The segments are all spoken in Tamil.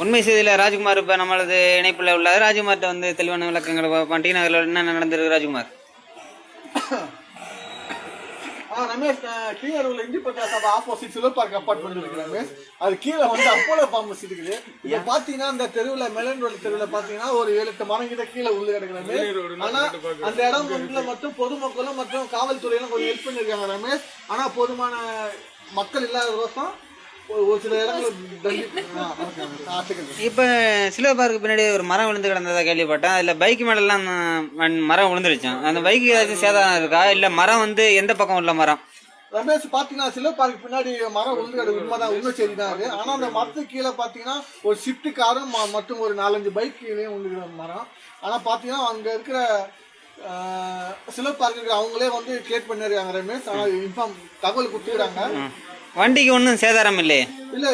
உண்மை செய்தியில் ராஜ்குமார் இப்போ நம்மளது இணைப்பில் உள்ள ராஜ்குமார்கிட்ட வந்து தெளிவான விளக்கங்களை டி நகரில் என்ன நடந்திருக்கு ராஜ்குமார்? ரமேஷ், கீழே உள்ள இண்டிபெண்டா சபை ஆப்போசிட் சில்வர் பார்க் அப்பார்ட்மெண்ட் இருக்கு ரமேஷ். அது கீழே வந்து அப்போலோ ஃபார்மசி இருக்குது. இப்ப பாத்தீங்கன்னா அந்த தெருவில் மெலன் ரோடு தெருவில் பாத்தீங்கன்னா ஒரு 7-8 மரம் கிட்ட கீழே உள்ள கிடக்கு ரமேஷ். ஆனா அந்த இடம் மட்டும் பொதுமக்களும் மற்றும் காவல்துறையெல்லாம் கொஞ்சம் ஹெல்ப் பண்ணிருக்காங்க ரமேஷ். ஆனா போதுமான மக்கள் இல்லாத ரோசம் ஒரு சில இடங்கள். இப்போ சில்வர் பார்க்கு பின்னாடி ஒரு மரம் விழுந்து கிடந்ததா கேள்விப்பட்டேன். அதில் பைக் மேலாம் மரம் விழுந்துருச்சான். அந்த பைக்கு ஏதாச்சும் சேதம் இருக்கா? இல்லை மரம் வந்து எந்த பக்கம் உள்ள மரம்? ரமேஷ், பாத்தீங்கன்னா சில்வர் பார்க்கு பின்னாடி மரம் விழுந்து கிடக்கு. உண்மைதான், உண்மை செய்தி தான் அது. ஆனா அந்த மரத்துக்கு கீழே பாத்தீங்கன்னா ஒரு ஷிஃப்ட் காரும் மற்றும் ஒரு 4-5 பைக் கீழே விழுந்துக்கிற மரம். ஆனா பாத்தீங்கன்னா அங்க இருக்கிற சில்வர் பார்க்கு அவங்களே வந்து கிளியர் பண்ணிருக்காங்க ரமேஷ். ஆனா இன்ஃபார்ம் தகவல் கொடுத்துக்கிறாங்க. வண்டிக்கு ஒன்றும் சேதாரம் இல்லையே?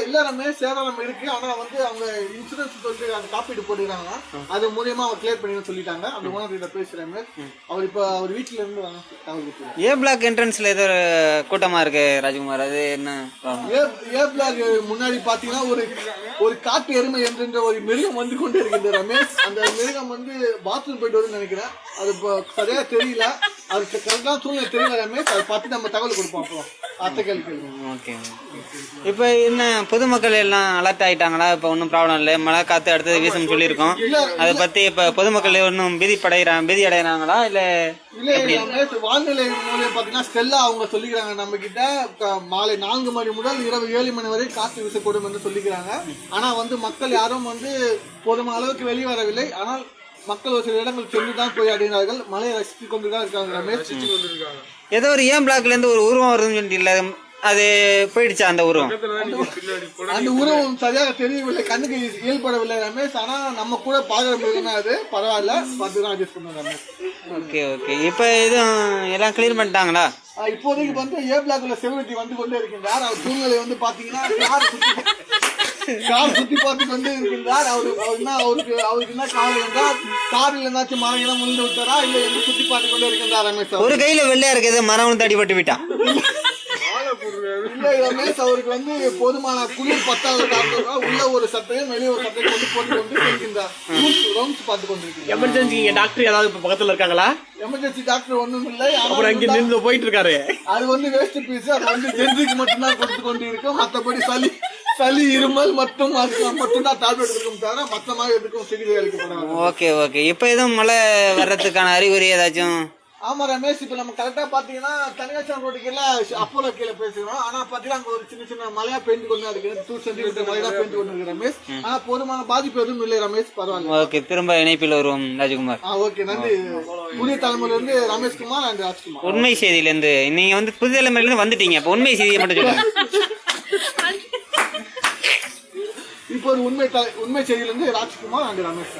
இல்ல ரமேஷ், சேதாரம் இருக்கு. ஆனா வந்து அவங்க இன்சூரன்ஸ் சொல்லிட்டு அந்த காப்பீடு போட்டுக்கிறாங்க. அது மூலியமா அவங்க கிளியர் பண்ணி சொல்லிட்டாங்க. அந்த ஓனர் பேசுறேன். அவர் இப்ப அவர் வீட்டுல இருந்து தகவல் கொடுத்துருக்காங்க. ஏ பிளாக் என்ட்ரன்ஸ்ல ஏதோ கூட்டமா இருக்கு ராஜ்குமார், அது என்ன? ஏ பிளாக் முன்னாடி பாத்தீங்கன்னா ஒரு காட்டு எருமை என்ற ஒரு மிருகம் வந்து கொண்டு இருக்குது ரமேஷ். அந்த மிருகம் வந்து பாத்ரூம் போயிட்டு வரும்னு நினைக்கிறேன். அது சரியா தெரியல. அதுக்கு கரெக்டான சூழ்நிலை தெரியல ரமேஷ். அதை பார்த்து நம்ம தகவல் கொடுப்போம். அப்புறம் அத்தை கேள்வி. ஓகே. இப்போ என்ன பொதுமக்கள் எல்லாம் அலர்ட் ஆயிட்டாங்களா? இப்போ ஒன்றும் ப்ராப்ளம் இல்லை, மழை காற்று அடுத்தது வீசும் சொல்லியிருக்கோம். அதை பற்றி இப்போ பொதுமக்கள் ஒன்றும் பீதி அடைகிறாங்களா? இல்லை வானிலை மூலியம் பார்த்தீங்கன்னா ஸ்டெல்லா அவங்க சொல்லிக்கிறாங்க நம்ம கிட்ட மாலை 4 மணி முதல் இரவு 7 மணி வரை காற்று வீசக்கூடும் என்று சொல்லிக்கிறாங்க. ஆனா வந்து மக்கள் யாரும் வந்து போதுமான அளவுக்கு வெளியே வரவில்லை. ஆனால் மக்கள் ஒரு சில இடங்கள் சென்றுதான் போய் அடைந்தார்கள். மழையை ரசித்து கொண்டுதான் இருக்காங்க ரமேஷ். ஏதோ ஒரு ஏன் பிளாக்ல இருந்து ஒரு உருவம் வருதுன்னு சொல்லிட்டு அது போயிடுச்சா? அந்த உருவம் சரியாக தெரியவில்லை, கண்ணுக்கு இயல்படவில்லை ரமேஷ். ஆனா நம்ம கூட பாக்குற அது பரவாயில்ல, பார்த்துதான் அட்ஜஸ்ட் பண்ணுவோம் ரமேஷ். ஓகே. இப்போ எதுவும் எல்லாம் கிளியர் பண்ணிட்டாங்களா? இப்போதைக்கு வந்து ஏ பிளாக்ல செக்யூரிட்டி வந்து கொண்டே இருக்கின்றார். அவர் சூழ்நிலை வந்து பாத்தீங்கன்னா கார் சுத்தி பார்த்து கொண்டு இருக்கின்றார். அவருக்கு என்ன காவல் என்றால் காரில் என்னாச்சும் மரம் முழுந்து விட்டாரா இல்ல என்று சுத்தி பார்த்து கொண்டு இருக்கின்றார் ரமேஷ். ஒரு கையில வெள்ளையா இருக்குது, மரம் தடிபட்டு விட்டான். இல்ல ரமேஷ், அவருக்கு வந்து போதுமான குளிர் பத்தாவது உள்ள ஒரு சட்டையும் வெளியே ஒரு சட்டையும் கொண்டு போட்டு கொண்டு இருக்கின்றார். ரவுண்ட்ஸ் பார்த்து கொண்டிருக்கிறார். எமர்ஜென்சி டாக்டர் ஏதாவது பக்கத்துல இருக்காங்களா? எமர்ஜென்சி டாக்டர் ஒண்ணும் இல்லை. அப்புறம் அங்க நின்று போயிட்டு இருக்காரு. அது வந்து வேஸ்ட் பீஸ். அது வந்து ஜென்ரிக் மட்டும்தான் கொடுத்து கொண்டு இருக்கும். மற்றபடி சளி இருமல் மட்டும் தான் டேப்லெட் இருக்கும் தவிர மற்ற மாதிரி எதுக்கும் சிகிச்சை அளிக்கப்படாது. ஓகே. இப்ப எதுவும் மழை வர்றதுக்கான அறிகுறி ஏதாச்சும்? ஆமா ரமேஷ், இப்ப நம்ம கரெக்டா பாத்தீங்கன்னா தனியாச்சம் ரோட்டுக்கு அப்போலோ கீழே பேசுறோம். ஆனா பாத்தீங்கன்னா அங்க ஒரு சின்ன மழையா பெய்து கொண்டு இருக்கு. 2 சென்டிமீட்டர் மழையா பெய்து கொண்டு இருக்கு ரமேஷ். ஆனா போதுமான பாதிப்பு எதுவும் இல்லை ரமேஷ், பரவாயில்ல. ஓகே, திரும்ப இணைப்பில் வருவோம் ராஜ்குமார். ஓகே, நன்றி. புதிய தலைமுறையில இருந்து ரமேஷ்குமார் அண்ட் ராஜ்குமார். உண்மை செய்தியில இருந்து நீங்க வந்து புதிய தலைமுறையில இருந்து வந்துட்டீங்க. இப்ப உண்மை செய்தியை மட்டும் சொல்லுங்க. இப்போ ஒரு உண்மை செய்தியில இருந்து ராஜ்குமார் அண்ட் ரமேஷ்.